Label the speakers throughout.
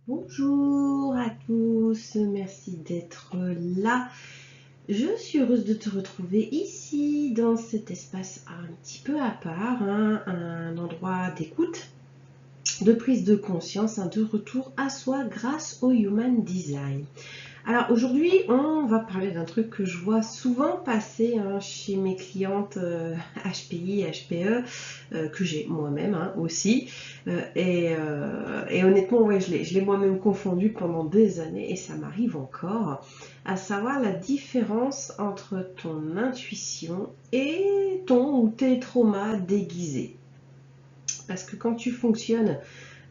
Speaker 1: Bonjour à tous, merci d'être là. Je suis heureuse de te retrouver ici dans cet espace un petit peu à part, un endroit d'écoute, de prise de conscience, de retour à soi grâce au Human Design. Alors aujourd'hui, on va parler d'un truc que je vois souvent passer chez mes clientes HPI, HPE, que j'ai moi-même aussi. Et honnêtement, ouais, je l'ai moi-même confondu pendant des années et ça m'arrive encore, à savoir la différence entre ton intuition et ton ou tes traumas déguisés. Parce que quand tu fonctionnes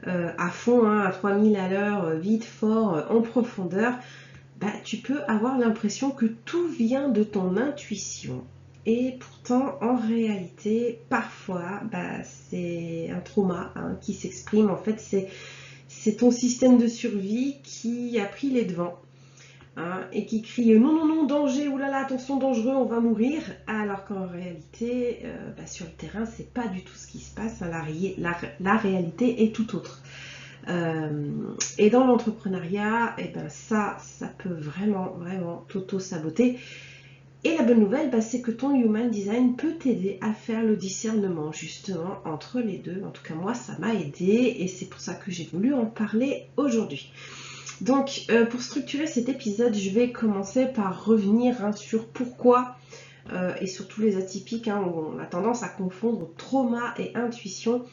Speaker 1: à fond, à 3000 à l'heure, vite, fort, en profondeur, tu peux avoir l'impression que tout vient de ton intuition. Et pourtant, en réalité, parfois, c'est un trauma qui s'exprime. En fait, c'est ton système de survie qui a pris les devants et qui crie non, non, non, danger, oulala, attention, dangereux, on va mourir. Alors qu'en réalité, sur le terrain, c'est pas du tout ce qui se passe. La réalité est tout autre. Et dans l'entrepreneuriat, ça peut vraiment, vraiment t'auto-saboter. Et la bonne nouvelle, c'est que ton Human Design peut t'aider à faire le discernement justement entre les deux. En tout cas, moi, ça m'a aidé et c'est pour ça que j'ai voulu en parler aujourd'hui. Donc, pour structurer cet épisode, je vais commencer par revenir sur pourquoi, et surtout les atypiques, où on a tendance à confondre trauma et intuition,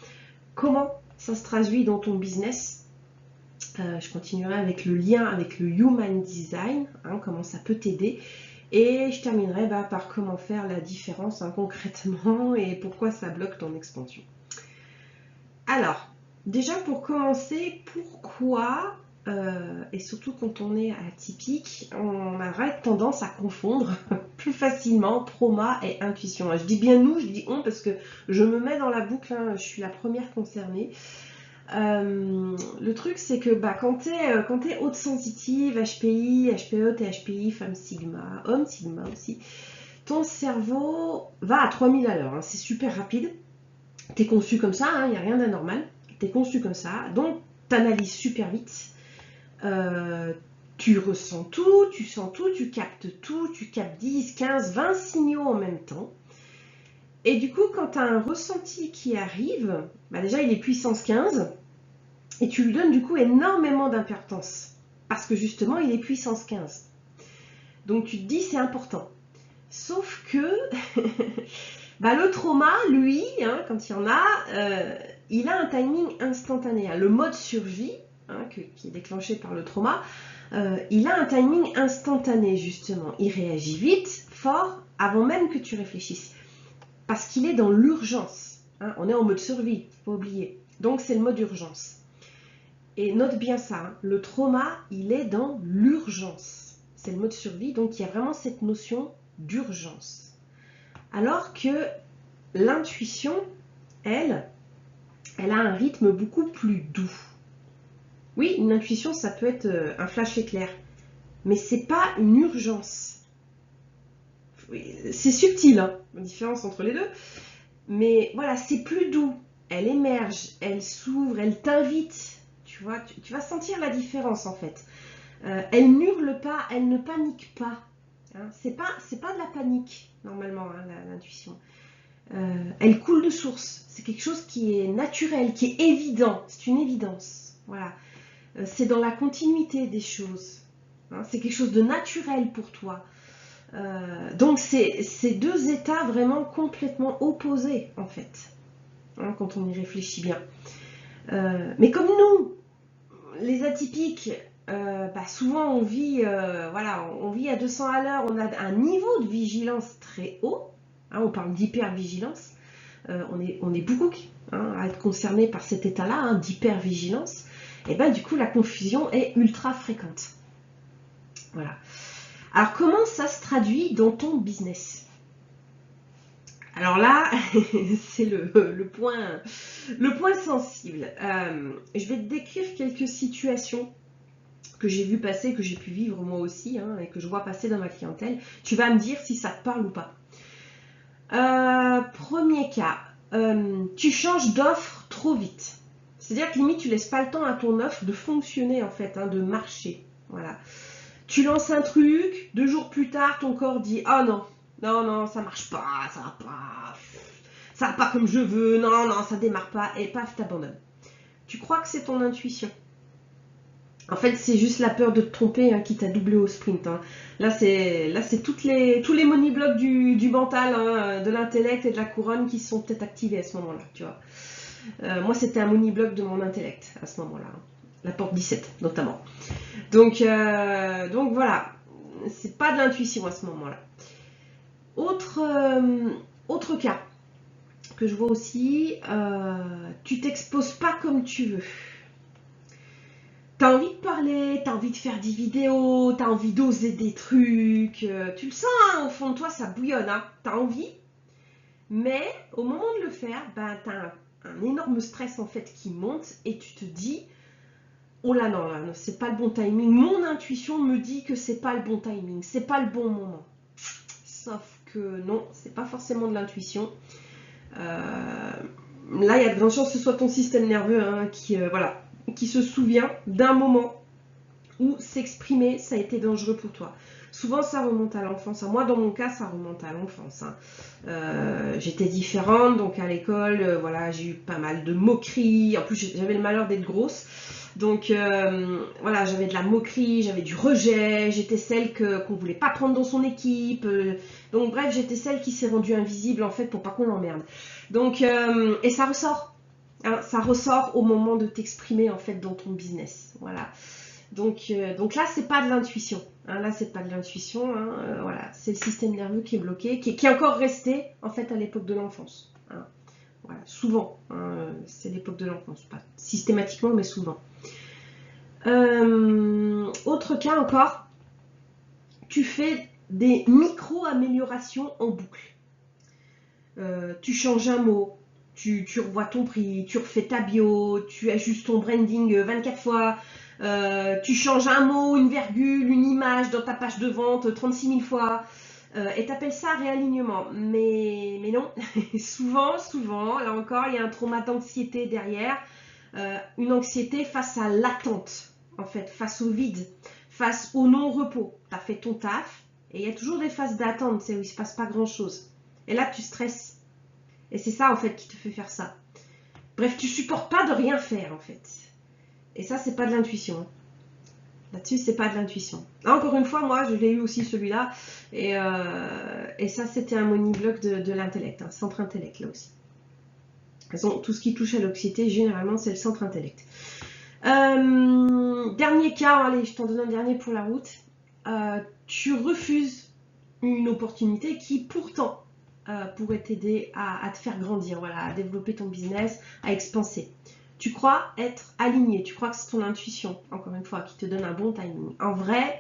Speaker 1: comment ça se traduit dans ton business. Je continuerai avec le lien avec le Human Design, comment ça peut t'aider. Et je terminerai par comment faire la différence concrètement et pourquoi ça bloque ton expansion. Alors, déjà pour commencer, pourquoi, et surtout quand on est atypique, on a tendance à confondre plus facilement trauma et intuition. Je dis bien nous, je dis on parce que je me mets dans la boucle, je suis la première concernée. Le truc c'est que quand t'es haute sensitive, HPI, HPE, t'es HPI, femme sigma, homme sigma aussi, ton cerveau va à 3000 à l'heure, c'est super rapide, t'es conçu comme ça, il n'y a rien d'anormal, t'es conçu comme ça, donc t'analyses super vite, tu ressens tout, tu sens tout, tu captes 10, 15, 20 signaux en même temps. Et du coup, quand tu as un ressenti qui arrive, déjà il est puissance 15, et tu lui donnes du coup énormément d'importance, parce que justement il est puissance 15. Donc tu te dis c'est important. Sauf que le trauma, lui, quand il y en a, il a un timing instantané. Le mode survie, qui est déclenché par le trauma, il a un timing instantané justement. Il réagit vite, fort, avant même que tu réfléchisses. Parce qu'il est dans l'urgence. On est en mode survie, faut pas oublier. Donc c'est le mode urgence. Et note bien ça, le trauma, il est dans l'urgence. C'est le mode survie, donc il y a vraiment cette notion d'urgence. Alors que l'intuition, elle a un rythme beaucoup plus doux. Oui, une intuition, ça peut être un flash éclair, mais c'est pas une urgence. C'est subtil, la différence entre les deux, mais voilà, c'est plus doux. Elle émerge, elle s'ouvre, elle t'invite. Tu vois, tu vas sentir la différence en fait. Elle n'hurle pas, elle ne panique pas. C'est pas de la panique normalement, l'intuition. Elle coule de source. C'est quelque chose qui est naturel, qui est évident. C'est une évidence. Voilà. C'est dans la continuité des choses. C'est quelque chose de naturel pour toi. Donc c'est deux états vraiment complètement opposés en fait, quand on y réfléchit bien. Mais comme nous, les atypiques, souvent on vit à 200 à l'heure, on a un niveau de vigilance très haut, on parle d'hypervigilance, on est beaucoup à être concernés par cet état-là, d'hypervigilance, et du coup la confusion est ultra fréquente. Voilà. Alors comment ça se traduit dans ton business? Alors là, c'est le point sensible. Je vais te décrire quelques situations que j'ai vu passer, que j'ai pu vivre moi aussi, et que je vois passer dans ma clientèle. Tu vas me dire si ça te parle ou pas. Premier cas, tu changes d'offre trop vite. C'est-à-dire que limite, tu laisses pas le temps à ton offre de fonctionner en fait, hein, de marcher. Voilà. Tu lances un truc, 2 jours plus tard, ton corps dit ah non, non, non, ça marche pas, ça va pas comme je veux, non, non, ça démarre pas, et paf, t'abandonnes. Tu crois que c'est ton intuition. En fait, c'est juste la peur de te tromper, hein, qui t'a doublé au sprint. Hein. Là, c'est tous les money-blocs du mental, hein, de l'intellect et de la couronne qui sont peut-être activés à ce moment-là, tu vois. Moi, c'était un money-bloc de mon intellect à ce moment-là. Hein. La porte 17, notamment. Donc voilà, c'est pas de l'intuition à ce moment-là. Autre cas que je vois aussi, tu t'exposes pas comme tu veux. T'as envie de parler, t'as envie de faire des vidéos, t'as envie d'oser des trucs, tu le sens, hein, au fond de toi, ça bouillonne, hein, t'as envie, mais au moment de le faire, ben, t'as un énorme stress en fait qui monte et tu te dis, oh là non, là, c'est pas le bon timing, mon intuition me dit que c'est pas le bon timing, c'est pas le bon moment. Sauf que non, c'est pas forcément de l'intuition. Là, il y a de grandes chances que ce soit ton système nerveux, hein, qui se souvient d'un moment où s'exprimer, ça a été dangereux pour toi. Souvent, ça remonte à l'enfance. Moi, dans mon cas, ça remonte à l'enfance. Hein. J'étais différente, donc à l'école, voilà, j'ai eu pas mal de moqueries. En plus, j'avais le malheur d'être grosse. Donc, voilà, j'avais de la moquerie, j'avais du rejet. J'étais celle qu'on voulait pas prendre dans son équipe. Donc, bref, j'étais celle qui s'est rendue invisible, en fait, pour pas qu'on l'emmerde. Donc, et ça ressort. Hein, ça ressort au moment de t'exprimer, en fait, dans ton business. Voilà. Donc là, c'est pas de l'intuition. Hein, là, c'est pas de l'intuition. Hein, voilà, c'est le système nerveux qui est bloqué, qui est encore resté en fait à l'époque de l'enfance. Hein, voilà, souvent, hein, c'est l'époque de l'enfance, pas systématiquement, mais souvent. Autre cas encore, tu fais des micro-améliorations en boucle. Tu changes un mot, tu revois ton prix, tu refais ta bio, tu ajustes ton branding 24 fois. Tu changes un mot, une virgule, une image dans ta page de vente 36 000 fois et tu appelles ça réalignement. Mais non, souvent, là encore, il y a un trauma d'anxiété derrière, une anxiété face à l'attente, en fait, face au vide, face au non-repos. Tu as fait ton taf et il y a toujours des phases d'attente, où il ne se passe pas grand-chose. Et là, tu stresses. Et c'est ça, en fait, qui te fait faire ça. Bref, tu supportes pas de rien faire, en fait. Et ça, c'est pas de l'intuition. Là-dessus, c'est pas de l'intuition. Encore une fois, moi, je l'ai eu aussi celui-là. Et ça, c'était un money-bloc de l'intellect, un centre intellect, là aussi. De toute façon, tout ce qui touche à l'anxiété, généralement, c'est le centre intellect. Dernier cas, allez, je t'en donne un dernier pour la route. Tu refuses une opportunité qui, pourtant, pourrait t'aider à te faire grandir, voilà, à développer ton business, à expanser. Tu crois être aligné, tu crois que c'est ton intuition, encore une fois, qui te donne un bon timing. En vrai,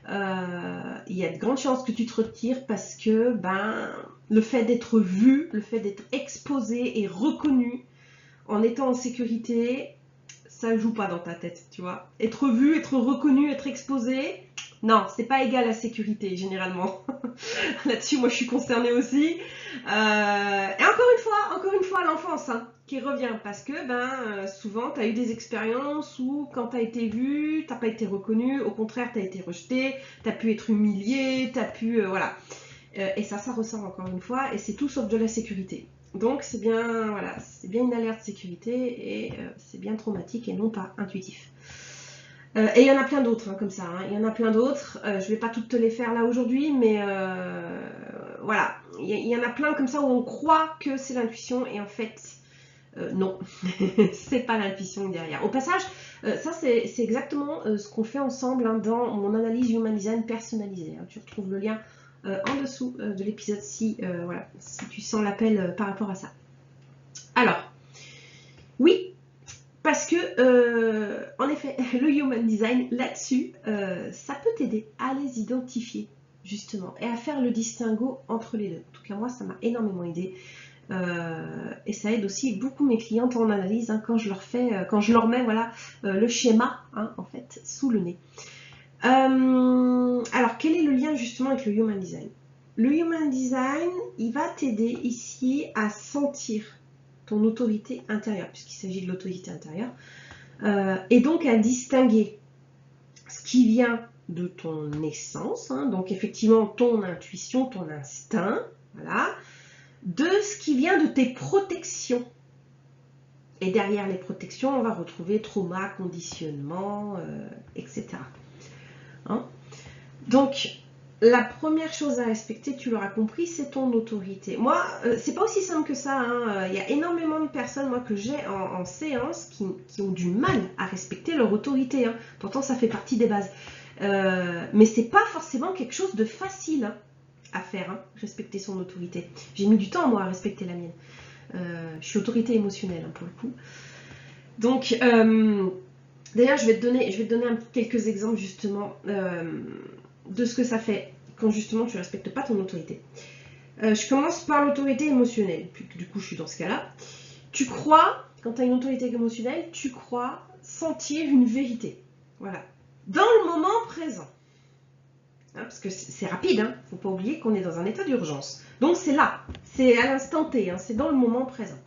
Speaker 1: il y a de grandes chances que tu te retires parce que le fait d'être vu, le fait d'être exposé et reconnu en étant en sécurité, ça ne joue pas dans ta tête, tu vois. Être vu, être reconnu, être exposé, non, c'est pas égal à sécurité, généralement. Là-dessus, moi, je suis concernée aussi. Et encore une fois, l'enfance, hein, qui revient. Parce que, souvent, tu as eu des expériences où, quand tu as été vu, tu n'as pas été reconnu. Au contraire, tu as été rejeté, tu as pu être humilié, tu as pu... voilà. Et ça ressort encore une fois. Et c'est tout sauf de la sécurité. Donc, c'est bien, voilà, c'est bien une alerte sécurité et c'est bien traumatique et non pas intuitif. Et il y en a plein d'autres, hein, comme ça. Hein. Il y en a plein d'autres. Je ne vais pas toutes te les faire là aujourd'hui, mais voilà. Il y en a plein comme ça où on croit que c'est l'intuition et en fait, non. C'est pas l'intuition derrière. Au passage, ça c'est exactement ce qu'on fait ensemble, hein, dans mon analyse Human Design personnalisée. Hein. Tu retrouves le lien en dessous de l'épisode si tu sens l'appel par rapport à ça. Alors, oui. Parce que, en effet, le Human Design, là-dessus, ça peut t'aider à les identifier, justement, et à faire le distinguo entre les deux. En tout cas, moi, ça m'a énormément aidé. Et ça aide aussi beaucoup mes clientes en analyse, hein, quand je leur mets voilà, le schéma, hein, en fait, sous le nez. Alors, quel est le lien, justement, avec le Human Design? Le Human Design, il va t'aider ici à sentir ton autorité intérieure, puisqu'il s'agit de l'autorité intérieure, et donc à distinguer ce qui vient de ton essence, hein, donc effectivement ton intuition, ton instinct, voilà, de ce qui vient de tes protections. Et derrière les protections, on va retrouver trauma, conditionnement, etc. Hein? Donc, la première chose à respecter, tu l'auras compris, c'est ton autorité. Moi, c'est pas aussi simple que ça. Hein. Il y a énormément de personnes, moi, que j'ai en séance qui ont du mal à respecter leur autorité. Hein. Pourtant, ça fait partie des bases. Mais c'est pas forcément quelque chose de facile hein, à faire, hein, respecter son autorité. J'ai mis du temps, moi, à respecter la mienne. Je suis autorité émotionnelle, hein, pour le coup. Donc, d'ailleurs, je vais te donner quelques exemples, justement, de ce que ça fait quand justement tu ne respectes pas ton autorité. Je commence par l'autorité émotionnelle, du coup je suis dans ce cas-là. Tu crois, quand tu as une autorité émotionnelle, tu crois sentir une vérité. Voilà. Dans le moment présent. Hein, parce que c'est rapide, hein, faut pas oublier qu'on est dans un état d'urgence. Donc c'est là, c'est à l'instant T, hein, c'est dans le moment présent.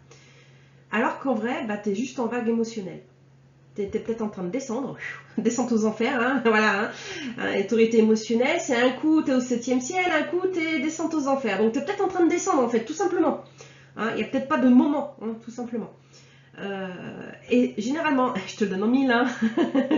Speaker 1: Alors qu'en vrai, bah, tu es juste en vague émotionnelle. Tu es peut-être en train de descendre, descendre aux enfers, hein, voilà, hein, autorité émotionnelle, c'est un coup tu es au 7e ciel, un coup tu es descente aux enfers, donc tu es peut-être en train de descendre en fait, tout simplement, il n'y a peut-être pas de moment, hein, tout simplement, et généralement, je te le donne en mille, hein,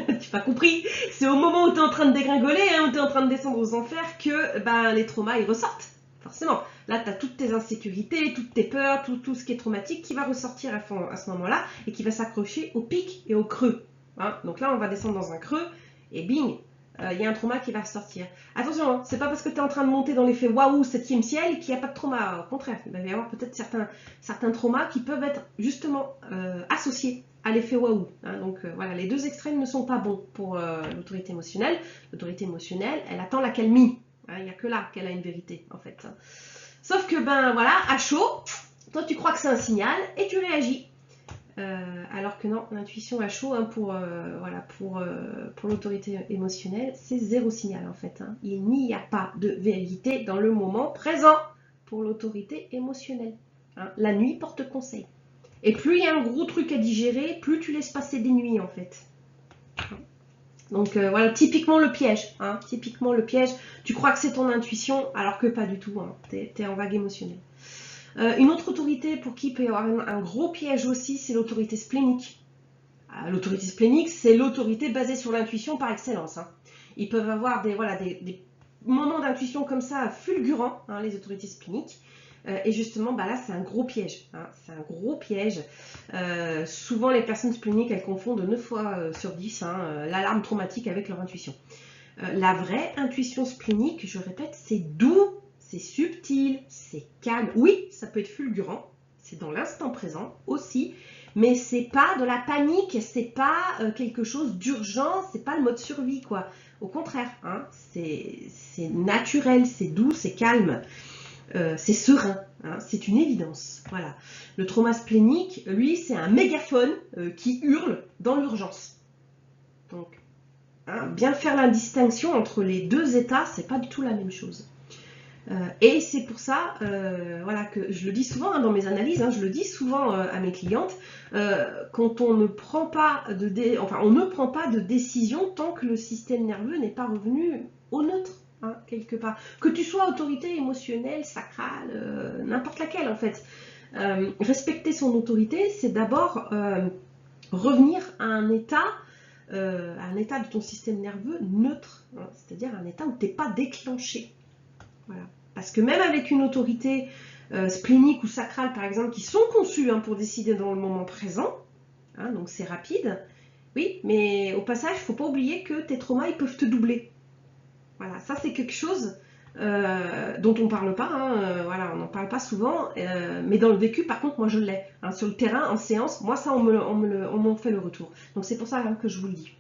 Speaker 1: tu n'as pas compris, c'est au moment où tu es en train de dégringoler, hein, où tu es en train de descendre aux enfers que ben, les traumas ils ressortent, forcément. Là, tu as toutes tes insécurités, toutes tes peurs, tout ce qui est traumatique qui va ressortir à ce moment-là et qui va s'accrocher au pic et au creux. Hein. Donc là, on va descendre dans un creux et bing, il y a un trauma qui va ressortir. Attention, hein, c'est pas parce que tu es en train de monter dans l'effet waouh, 7e ciel qu'il n'y a pas de trauma. Au contraire, il va y avoir peut-être certains traumas qui peuvent être justement associés à l'effet waouh. Hein. Donc voilà, les deux extrêmes ne sont pas bons pour l'autorité émotionnelle. L'autorité émotionnelle, elle attend l'accalmie. Hein, il n'y a que là qu'elle a une vérité, en fait. Sauf que, ben voilà, à chaud, toi tu crois que c'est un signal et tu réagis. Alors que non, l'intuition à chaud, hein, pour l'autorité émotionnelle, c'est zéro signal en fait. Hein. Il n'y a pas de vérité dans le moment présent pour l'autorité émotionnelle. Hein. La nuit porte conseil. Et plus il y a un gros truc à digérer, plus tu laisses passer des nuits en fait. Donc voilà, typiquement le piège. Hein, typiquement le piège. Tu crois que c'est ton intuition, alors que pas du tout. Hein, tu es en vague émotionnelle. Une autre autorité pour qui il peut y avoir un gros piège aussi, c'est l'autorité splénique. L'autorité splénique, c'est l'autorité basée sur l'intuition par excellence. Hein. Ils peuvent avoir des moments d'intuition comme ça fulgurants, hein, les autorités spléniques. Et justement, bah là, c'est un gros piège. Hein, c'est un gros piège. Souvent, les personnes spléniques, elles confondent 9 fois sur 10 hein, l'alarme traumatique avec leur intuition. La vraie intuition splénique, je répète, c'est doux, c'est subtil, c'est calme. Oui, ça peut être fulgurant, c'est dans l'instant présent aussi, mais c'est pas de la panique, c'est pas quelque chose d'urgent, c'est pas le mode survie, quoi. Au contraire, hein, c'est naturel, c'est doux, c'est calme. C'est serein, hein, c'est une évidence. Voilà. Le trauma splénique, lui, c'est un mégaphone qui hurle dans l'urgence. Donc, hein, bien faire la distinction entre les deux états, c'est pas du tout la même chose. Et c'est pour ça, voilà, que je le dis souvent hein, dans mes analyses, hein, je le dis souvent à mes clientes, quand on ne prend pas on ne prend pas de décision tant que le système nerveux n'est pas revenu au neutre. Hein, quelque part. Que tu sois autorité émotionnelle, sacrale, n'importe laquelle en fait. Respecter son autorité, c'est d'abord revenir à un état de ton système nerveux neutre, hein, c'est-à-dire un état où tu n'es pas déclenché. Voilà. Parce que même avec une autorité splénique ou sacrale par exemple, qui sont conçues hein, pour décider dans le moment présent, hein, donc c'est rapide, oui, mais au passage, il ne faut pas oublier que tes traumas, ils peuvent te doubler. Voilà, ça c'est quelque chose dont on ne parle pas, hein, voilà, on n'en parle pas souvent, mais dans le vécu, par contre, moi je l'ai. Hein, sur le terrain, en séance, moi ça, on m'en fait le retour. Donc c'est pour ça hein, que je vous le dis.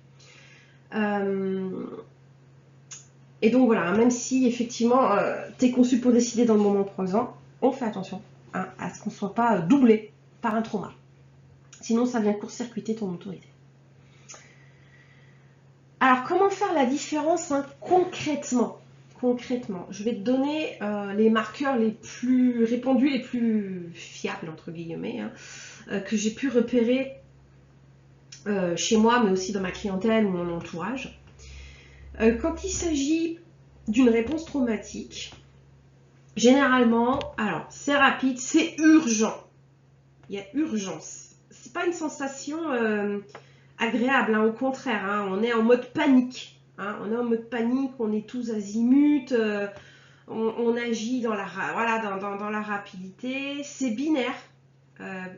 Speaker 1: Et donc voilà, même si effectivement, tu es conçu pour décider dans le moment présent, on fait attention hein, à ce qu'on ne soit pas doublé par un trauma. Sinon, ça vient court-circuiter ton autorité. Alors, comment faire la différence hein, concrètement? Je vais te donner les marqueurs les plus répandus, les plus fiables, entre guillemets, hein, que j'ai pu repérer chez moi, mais aussi dans ma clientèle ou mon entourage. Quand il s'agit d'une réponse traumatique, généralement, alors c'est rapide, c'est urgent. Il y a urgence. C'est pas une sensation agréable, hein, au contraire, hein, on est en mode panique. Hein, on est en mode panique, on est tous azimuts, on agit dans la, voilà, dans la rapidité. C'est binaire.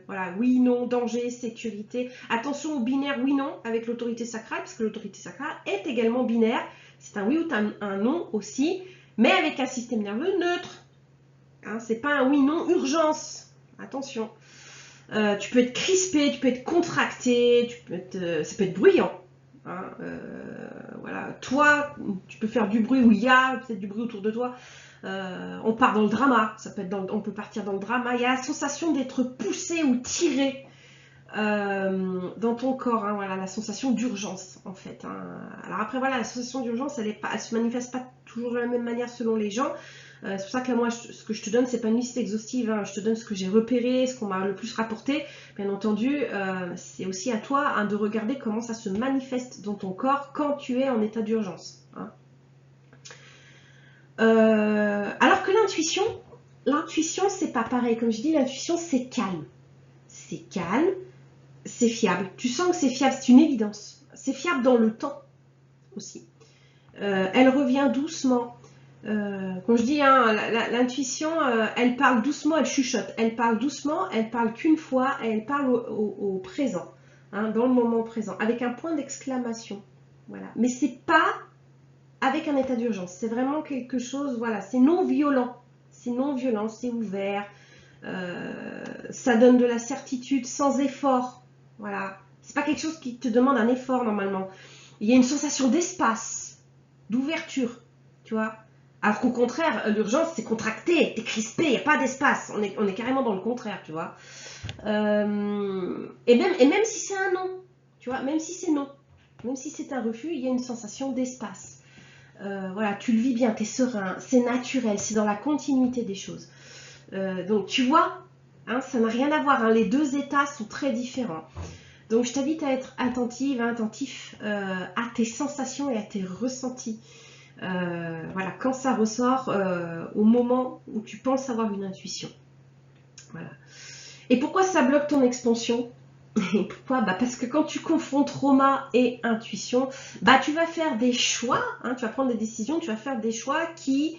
Speaker 1: Voilà, oui, non, danger, sécurité. Attention au binaire oui-non avec l'autorité sacrale, parce que l'autorité sacrale est également binaire. C'est un oui ou un non aussi, mais avec un système nerveux neutre. Hein, c'est pas un oui-non urgence. Attention. Tu peux être crispé, tu peux être contracté, ça peut être bruyant. Hein, voilà. Toi, tu peux faire du bruit où il y a peut-être du bruit autour de toi. On part dans le drama, on peut partir dans le drama. Il y a la sensation d'être poussé ou tiré dans ton corps. Hein, voilà, la sensation d'urgence en fait. Hein. Alors après voilà, la sensation d'urgence, elle se manifeste pas toujours de la même manière selon les gens. C'est pour ça que là, moi, ce que je te donne, c'est pas une liste exhaustive. Hein. Je te donne ce que j'ai repéré, ce qu'on m'a le plus rapporté. Bien entendu, c'est aussi à toi hein, de regarder comment ça se manifeste dans ton corps quand tu es en état d'urgence. Hein. Alors que l'intuition, c'est pas pareil. Comme je dis, l'intuition, c'est calme. C'est calme, c'est fiable. Tu sens que c'est fiable, c'est une évidence. C'est fiable dans le temps aussi. Elle revient doucement. Quand je dis hein, l'intuition, elle parle doucement, elle chuchote. Elle parle doucement, elle parle qu'une fois et elle parle au présent, hein, dans le moment présent, avec un point d'exclamation. Voilà. Mais c'est pas avec un état d'urgence. C'est vraiment quelque chose, voilà, c'est non violent. C'est non violent, c'est ouvert. Ça donne de la certitude sans effort. Voilà. C'est pas quelque chose qui te demande un effort normalement. Il y a une sensation d'espace, d'ouverture, tu vois. Alors qu'au contraire, l'urgence, c'est contracté, t'es crispé, il n'y a pas d'espace. On est carrément dans le contraire, tu vois. Et même si c'est un non, tu vois, même si c'est non, même si c'est un refus, il y a une sensation d'espace. Voilà, tu le vis bien, t'es serein, c'est naturel, c'est dans la continuité des choses. Donc, tu vois, hein, ça n'a rien à voir, hein, les deux états sont très différents. Donc, je t'invite à être attentive, hein, attentif à tes sensations et à tes ressentis. Voilà, quand ça ressort au moment où tu penses avoir une intuition. Voilà. Et pourquoi ça bloque ton expansion? Et pourquoi? Parce que quand tu confonds trauma et intuition, tu vas faire des choix, hein, tu vas prendre des décisions, tu vas faire des choix qui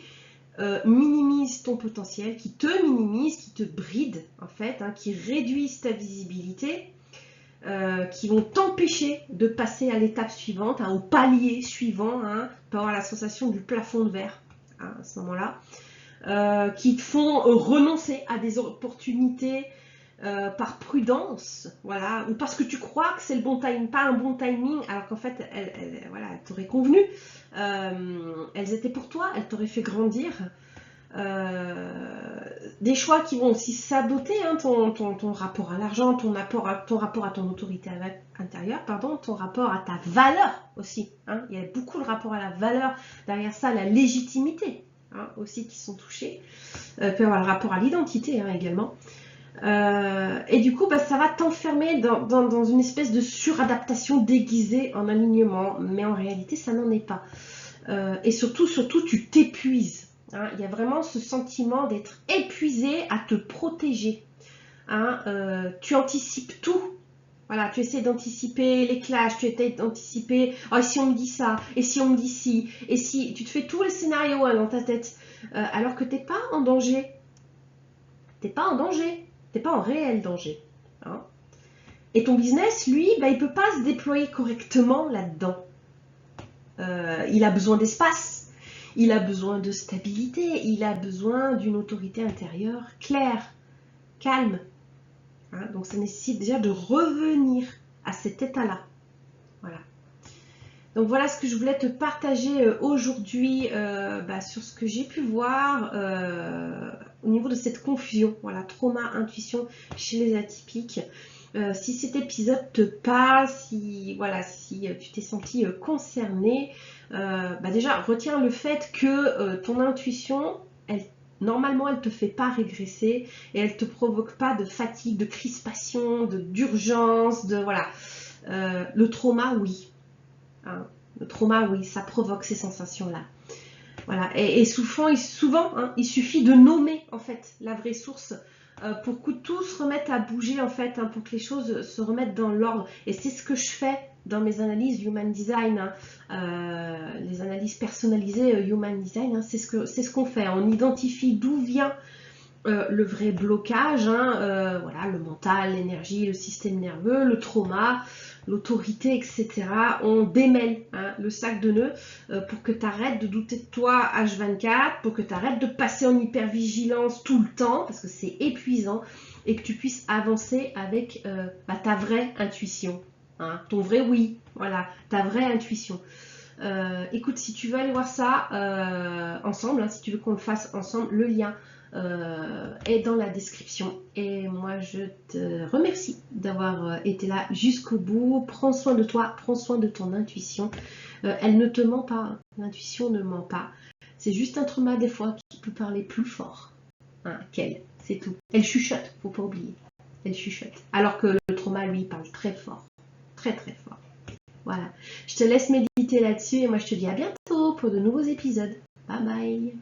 Speaker 1: minimisent ton potentiel, qui te minimisent, qui te brident en fait, hein, qui réduisent ta visibilité, qui vont t'empêcher de passer à l'étape suivante, hein, au palier suivant, hein, tu peux avoir la sensation du plafond de verre hein, à ce moment-là, qui te font renoncer à des opportunités par prudence, voilà, ou parce que tu crois que c'est le bon timing, pas un bon timing, alors qu'en fait, elles t'auraient convenu, elles étaient pour toi, elles t'auraient fait grandir. Des choix qui vont aussi saboter hein, ton rapport à l'argent, ton rapport à ton autorité intérieure, pardon, ton rapport à ta valeur aussi. Hein. Il y a beaucoup de rapport à la valeur, derrière ça, la légitimité hein, aussi qui sont touchés. Il peut y avoir le rapport à l'identité hein, également. Et du coup, ça va t'enfermer dans une espèce de suradaptation déguisée en alignement, mais en réalité, ça n'en est pas. Et surtout, tu t'épuises. Hein, il y a vraiment ce sentiment d'être épuisé à te protéger. Hein, tu anticipes tout. Voilà, tu essaies d'anticiper les clashs, tu essaies d'anticiper oh, si on me dit ça, et si on me dit ci, et si tu te fais tous les scénarios hein, dans ta tête, alors que t'es pas en danger. T'es pas en danger, t'es pas en réel danger. Hein. Et ton business, lui, il peut pas se déployer correctement là-dedans. Il a besoin d'espace. Il a besoin de stabilité, il a besoin d'une autorité intérieure claire, calme. Hein, donc ça nécessite déjà de revenir à cet état-là. Voilà. Donc voilà ce que je voulais te partager aujourd'hui sur ce que j'ai pu voir au niveau de cette confusion. Voilà, trauma, intuition chez les atypiques. Si cet épisode te parle, si tu t'es senti concerné, déjà retiens le fait que ton intuition, normalement, elle ne te fait pas régresser et elle ne te provoque pas de fatigue, de crispation, d'urgence, de voilà. Le trauma, oui. Hein. Le trauma, oui, ça provoque ces sensations-là. Voilà. Et souvent, il suffit de nommer en fait la vraie source pour que tout se remette à bouger en fait, hein, pour que les choses se remettent dans l'ordre. Et c'est ce que je fais dans mes analyses Human Design, hein. Les analyses personnalisées Human Design, hein, c'est ce qu'on fait. On identifie d'où vient le vrai blocage, hein, voilà, le mental, l'énergie, le système nerveux, le trauma, l'autorité, etc. On démêle, hein, le sac de nœuds pour que tu arrêtes de douter de toi H24, pour que tu arrêtes de passer en hypervigilance tout le temps, parce que c'est épuisant, et que tu puisses avancer avec ta vraie intuition, hein, ton vrai oui, voilà, ta vraie intuition. Écoute, si tu veux aller voir ça ensemble, hein, si tu veux qu'on le fasse ensemble, le lien est dans la description. Et moi, je te remercie d'avoir été là jusqu'au bout. Prends soin de toi, prends soin de ton intuition. Elle ne te ment pas, l'intuition ne ment pas. C'est juste un trauma des fois qui peut parler plus fort, hein, qu'elle, c'est tout. Elle chuchote, faut pas oublier. Elle chuchote. Alors que le trauma, lui, parle très fort. Très très fort. Voilà. Je te laisse méditer là-dessus et moi je te dis à bientôt pour de nouveaux épisodes. Bye bye.